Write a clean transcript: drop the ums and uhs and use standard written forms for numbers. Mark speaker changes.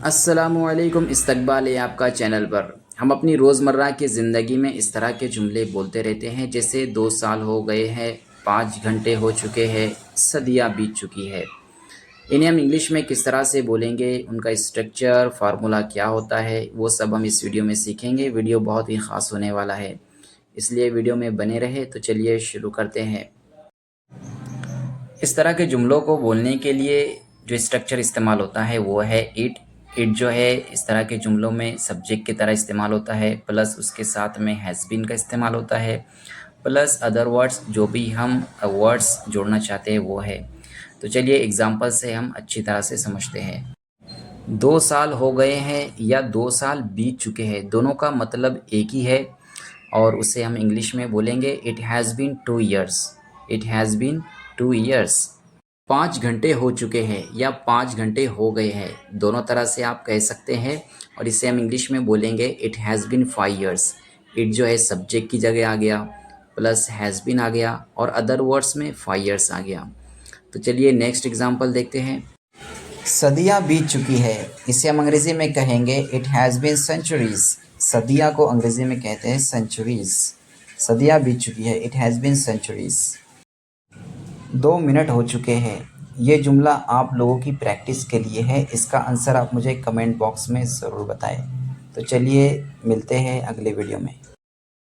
Speaker 1: अस्सलामुअलैकुम, इस्तकबाल है आपका चैनल पर। हम अपनी रोज़मर्रा की ज़िंदगी में इस तरह के जुमले बोलते रहते हैं, जैसे 2 साल हो गए हैं, 5 घंटे हो चुके हैं, सदियाँ बीत चुकी है। इन्हें हम इंग्लिश में किस तरह से बोलेंगे, उनका स्ट्रक्चर, फार्मूला क्या होता है, वो सब हम इस वीडियो में सीखेंगे। वीडियो बहुत ही ख़ास होने वाला है, इसलिए वीडियो में बने रहे। तो चलिए शुरू करते हैं। इस तरह के जुमलों को बोलने के लिए जो स्ट्रक्चर इस्तेमाल होता है वो है इट। इट जो है इस तरह के जुमलों में सब्जेक्ट की तरह इस्तेमाल होता है, प्लस उसके साथ में हैज़ बीन का इस्तेमाल होता है, प्लस अदर वर्ड्स जो भी हम वर्ड्स जोड़ना चाहते हैं वो है। तो चलिए एग्जांपल से हम अच्छी तरह से समझते हैं। 2 साल हो गए हैं या 2 साल बीत चुके हैं, दोनों का मतलब एक ही है और उसे हम इंग्लिश में बोलेंगे it has been 2 years. It has been 2 years. 5 घंटे हो चुके हैं या 5 घंटे हो गए हैं, दोनों तरह से आप कह सकते हैं और इसे हम इंग्लिश में बोलेंगे it has been 5 years. It जो है सब्जेक्ट की जगह आ गया, प्लस हैज़ बीन आ गया और अदर वर्ड्स में 5 ईयर्स आ गया। तो चलिए नेक्स्ट एग्जांपल देखते हैं। सदियाँ बीत चुकी है, इसे हम अंग्रेज़ी में कहेंगे इट हैज़ बीन सेंचुरीज़। सदियाँ को अंग्रेज़ी में कहते हैं सेंचुरीज़। सदियाँ बीत चुकी है, it has been centuries. 2 minute हो चुके हैं, ये जुमला आप लोगों की प्रैक्टिस के लिए है। इसका आंसर आप मुझे कमेंट बॉक्स में ज़रूर बताएं। तो चलिए मिलते हैं अगले वीडियो में।